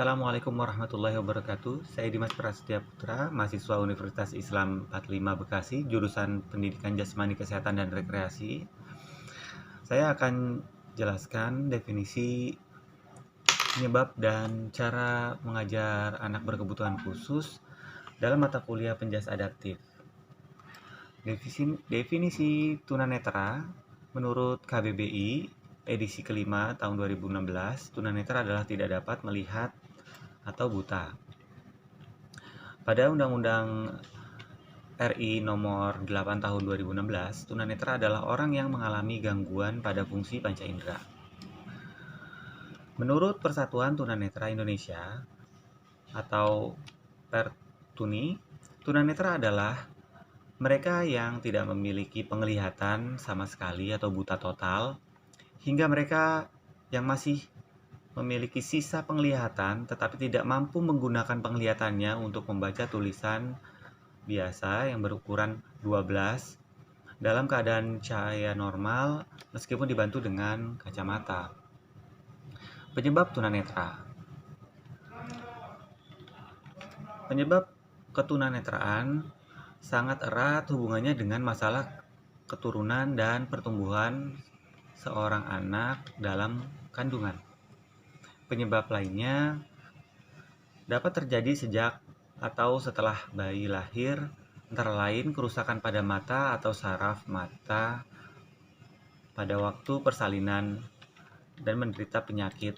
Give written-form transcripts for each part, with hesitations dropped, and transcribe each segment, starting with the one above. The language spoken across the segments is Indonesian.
Assalamualaikum warahmatullahi wabarakatuh. Saya Dimas Prasetya Putra, mahasiswa Universitas Islam 45 Bekasi, jurusan Pendidikan Jasmani Kesehatan dan Rekreasi. Saya akan jelaskan definisi, penyebab, dan cara mengajar anak berkebutuhan khusus dalam mata kuliah penjas adaptif. Definisi tunanetra menurut KBBI edisi kelima tahun 2016, tunanetra adalah tidak dapat melihat atau buta. Pada Undang-Undang RI nomor 8 tahun 2016, tunanetra adalah orang yang mengalami gangguan pada fungsi panca indera. Menurut Persatuan Tunanetra Indonesia atau Pertuni, tunanetra adalah mereka yang tidak memiliki penglihatan sama sekali atau buta total, hingga mereka yang masih memiliki sisa penglihatan tetapi tidak mampu menggunakan penglihatannya untuk membaca tulisan biasa yang berukuran 12 dalam keadaan cahaya normal meskipun dibantu dengan kacamata. Penyebab tunanetra. Penyebab ketunanetraan sangat erat hubungannya dengan masalah keturunan dan pertumbuhan seorang anak dalam kandungan. Penyebab lainnya dapat terjadi sejak atau setelah bayi lahir, antara lain kerusakan pada mata atau saraf mata pada waktu persalinan dan menderita penyakit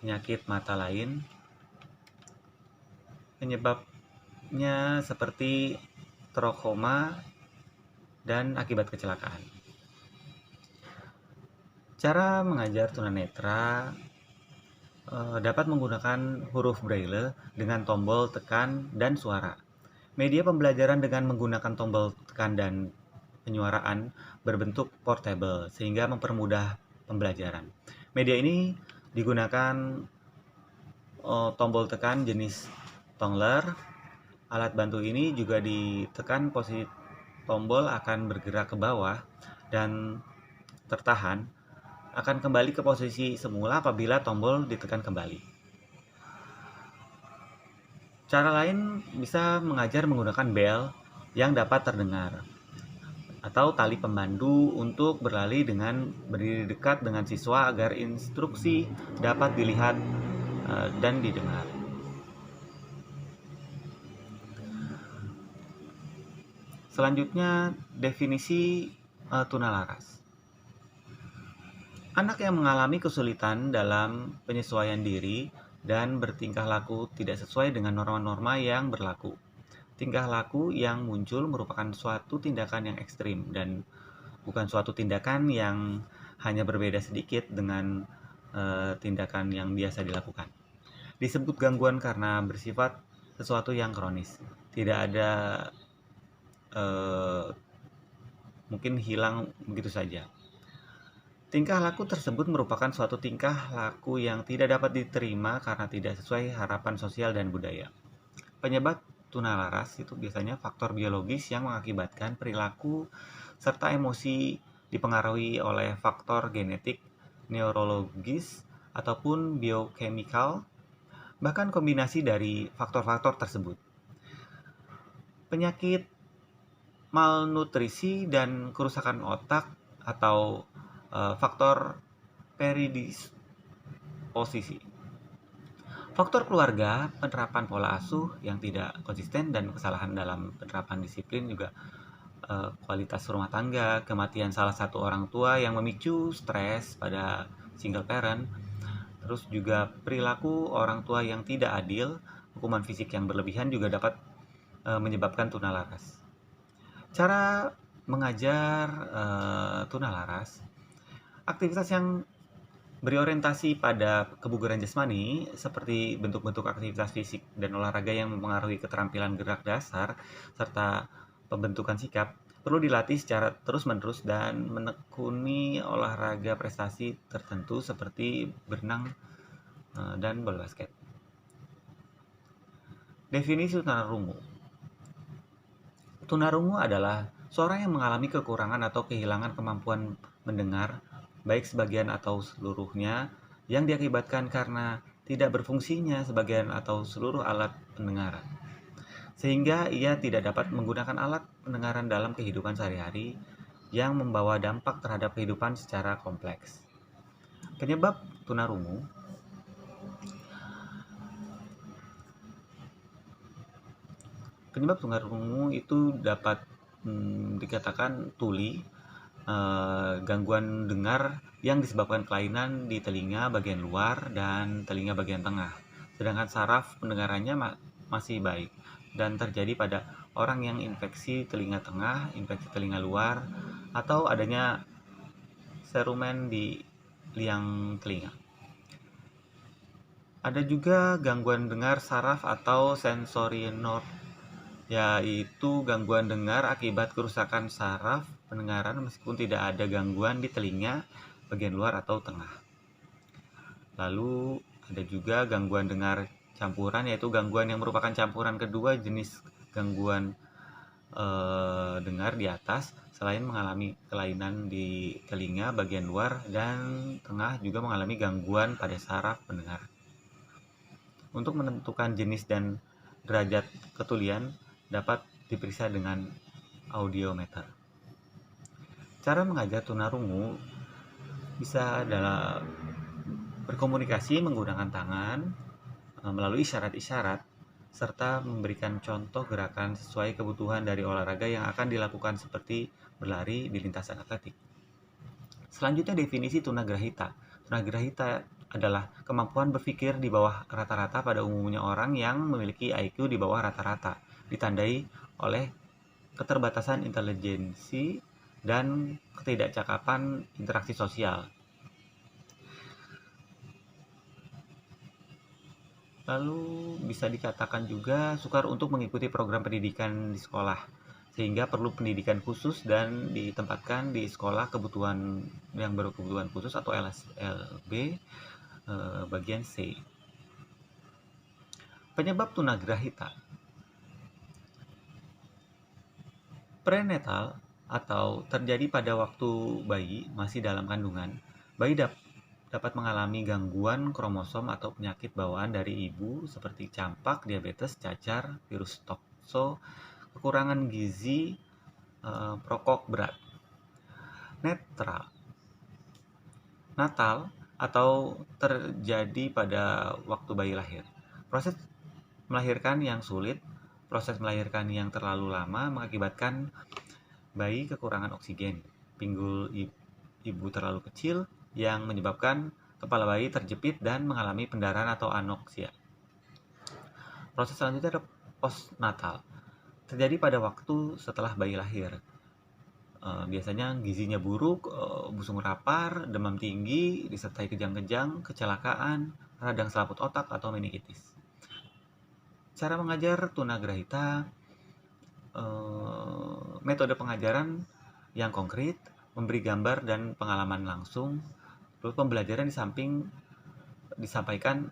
penyakit mata lain. Penyebabnya seperti trauma dan akibat kecelakaan. Cara mengajar tunanetra dapat menggunakan huruf braille dengan tombol tekan dan suara. Media pembelajaran dengan menggunakan tombol tekan dan penyuaraan berbentuk portable sehingga mempermudah pembelajaran. Media ini digunakan tombol tekan jenis tongler. Alat bantu ini juga ditekan, posisi tombol akan bergerak ke bawah dan tertahan, akan kembali ke posisi semula apabila tombol ditekan kembali. Cara lain bisa mengajar menggunakan bel yang dapat terdengar atau tali pemandu untuk berlari dengan berdiri dekat dengan siswa agar instruksi dapat dilihat dan didengar. Selanjutnya, definisi tunalaras. Anak yang mengalami kesulitan dalam penyesuaian diri dan bertingkah laku tidak sesuai dengan norma-norma yang berlaku. Tingkah laku yang muncul merupakan suatu tindakan yang ekstrim dan bukan suatu tindakan yang hanya berbeda sedikit dengan tindakan yang biasa dilakukan. Disebut gangguan karena bersifat sesuatu yang kronis. Tidak ada mungkin hilang begitu saja. Tingkah laku tersebut merupakan suatu tingkah laku yang tidak dapat diterima karena tidak sesuai harapan sosial dan budaya. Penyebab tunalaras itu biasanya faktor biologis yang mengakibatkan perilaku serta emosi dipengaruhi oleh faktor genetik, neurologis, ataupun biochemical, bahkan kombinasi dari faktor-faktor tersebut. Penyakit malnutrisi dan kerusakan otak atau faktor predisposisi. Faktor keluarga, penerapan pola asuh yang tidak konsisten dan kesalahan dalam penerapan disiplin juga, kualitas rumah tangga, kematian salah satu orang tua yang memicu stres pada single parent, terus juga perilaku orang tua yang tidak adil, hukuman fisik yang berlebihan juga dapat menyebabkan tunalaras. Cara mengajar tunalaras, aktivitas yang berorientasi pada kebugaran jasmani seperti bentuk-bentuk aktivitas fisik dan olahraga yang mempengaruhi keterampilan gerak dasar serta pembentukan sikap perlu dilatih secara terus-menerus dan menekuni olahraga prestasi tertentu seperti berenang dan bola basket. Definisi tunarungu. Tunarungu adalah seorang yang mengalami kekurangan atau kehilangan kemampuan mendengar, baik sebagian atau seluruhnya, yang diakibatkan karena tidak berfungsinya sebagian atau seluruh alat pendengaran, sehingga ia tidak dapat menggunakan alat pendengaran dalam kehidupan sehari-hari yang membawa dampak terhadap kehidupan secara kompleks. Penyebab tunarungu itu dapat dikatakan tuli, gangguan dengar yang disebabkan kelainan di telinga bagian luar dan telinga bagian tengah, sedangkan saraf pendengarannya masih baik, dan terjadi pada orang yang infeksi telinga tengah, infeksi telinga luar, atau adanya serumen di liang telinga. Ada juga gangguan dengar saraf atau sensorineural, yaitu gangguan dengar akibat kerusakan saraf pendengaran meskipun tidak ada gangguan di telinga bagian luar atau tengah. Lalu ada juga gangguan dengar campuran, yaitu gangguan yang merupakan campuran kedua jenis gangguan dengar di atas. Selain mengalami kelainan di telinga bagian luar dan tengah, juga mengalami gangguan pada saraf pendengar. Untuk menentukan jenis dan derajat ketulian dapat diperiksa dengan audiometer. Cara mengajar tunarungu bisa dalam berkomunikasi menggunakan tangan, melalui isyarat-isyarat, serta memberikan contoh gerakan sesuai kebutuhan dari olahraga yang akan dilakukan seperti berlari di lintasan atletik. Selanjutnya, definisi tunagrahita. Tunagrahita adalah kemampuan berpikir di bawah rata-rata pada umumnya orang yang memiliki IQ di bawah rata-rata, ditandai oleh keterbatasan intelijensi dan ketidakcakapan interaksi sosial. Lalu bisa dikatakan juga sukar untuk mengikuti program pendidikan di sekolah, sehingga perlu pendidikan khusus dan ditempatkan di sekolah kebutuhan yang berkebutuhan khusus atau LSLB bagian C. Penyebab tunagrahita. Prenatal atau terjadi pada waktu bayi masih dalam kandungan. Bayi dapat mengalami gangguan kromosom atau penyakit bawaan dari ibu seperti campak, diabetes, cacar, virus tokso, kekurangan gizi, perokok berat. Natal atau terjadi pada waktu bayi lahir. Proses melahirkan yang sulit, proses melahirkan yang terlalu lama mengakibatkan bayi kekurangan oksigen, pinggul ibu terlalu kecil yang menyebabkan kepala bayi terjepit dan mengalami pendarahan atau anoksia. Proses selanjutnya adalah postnatal. Terjadi pada waktu setelah bayi lahir. Biasanya gizinya buruk, busung rapar, demam tinggi, disertai kejang-kejang, kecelakaan, radang selaput otak, atau meningitis. Cara mengajar tunagrahita, metode pengajaran yang konkret, memberi gambar dan pengalaman langsung. Terus pembelajaran disampaikan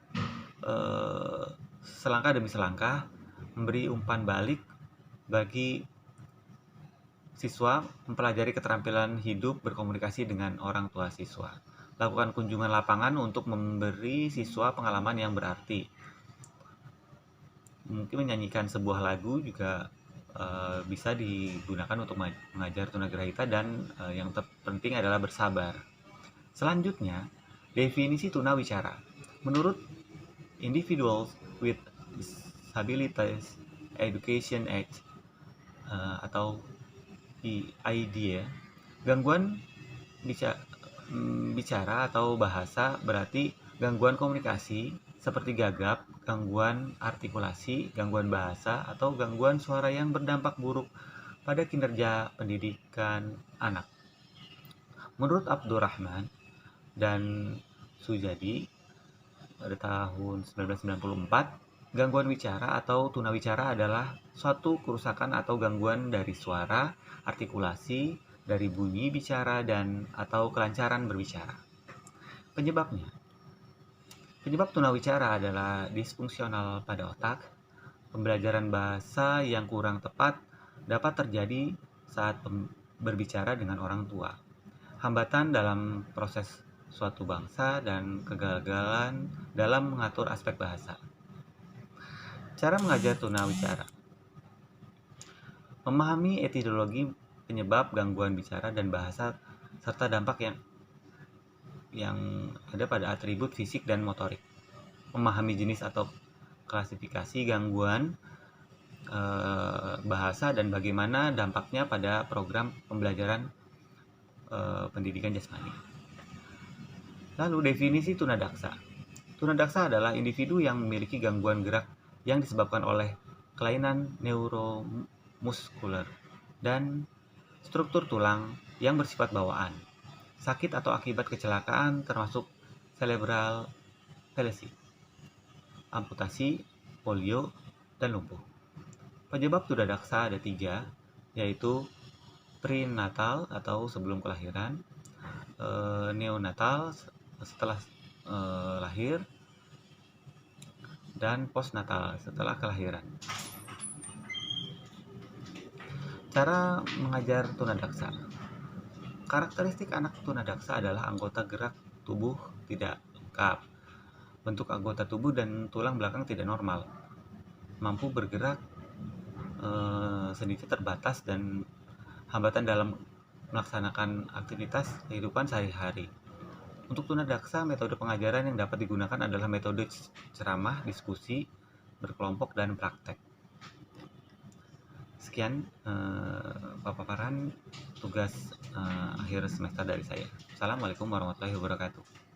selangkah demi selangkah, memberi umpan balik bagi siswa, mempelajari keterampilan hidup berkomunikasi dengan orang tua siswa. Lakukan kunjungan lapangan untuk memberi siswa pengalaman yang berarti. Mungkin menyanyikan sebuah lagu juga bisa digunakan untuk mengajar tunagrahita, dan yang terpenting adalah bersabar. Selanjutnya, definisi tunawicara. Menurut Individuals with Disabilities Education Act atau IDEA, gangguan bicara atau bahasa berarti gangguan komunikasi seperti gagap, gangguan artikulasi, gangguan bahasa, atau gangguan suara yang berdampak buruk pada kinerja pendidikan anak. Menurut Abdurrahman dan Sujadi pada tahun 1994, gangguan wicara atau tunawicara adalah suatu kerusakan atau gangguan dari suara, artikulasi, dari bunyi bicara, dan atau kelancaran berbicara. Penyebab tunawicara adalah disfungsional pada otak. Pembelajaran bahasa yang kurang tepat dapat terjadi saat berbicara dengan orang tua. Hambatan dalam proses suatu bangsa dan kegagalan dalam mengatur aspek bahasa. Cara mengajar tunawicara. Memahami etiologi penyebab gangguan bicara dan bahasa serta dampak yang ada pada atribut fisik dan motorik. Memahami jenis atau klasifikasi gangguan bahasa dan bagaimana dampaknya pada program pembelajaran pendidikan jasmani. Lalu definisi tunadaksa. Tunadaksa adalah individu yang memiliki gangguan gerak yang disebabkan oleh kelainan neuromuskuler dan struktur tulang yang bersifat bawaan, sakit atau akibat kecelakaan termasuk cerebral palsy, amputasi, polio, dan lumpuh. Penyebab tunadaksa ada 3, yaitu prenatal atau sebelum kelahiran, neonatal setelah lahir, dan postnatal setelah kelahiran. Cara mengajar tunadaksa. Karakteristik anak tunadaksa adalah anggota gerak tubuh tidak lengkap, bentuk anggota tubuh dan tulang belakang tidak normal, mampu bergerak sedikit terbatas dan hambatan dalam melaksanakan aktivitas kehidupan sehari-hari. Untuk tunadaksa, metode pengajaran yang dapat digunakan adalah metode ceramah, diskusi, berkelompok, dan praktek. Sekian paparan tugas akhir semester dari saya. Assalamualaikum warahmatullahi wabarakatuh.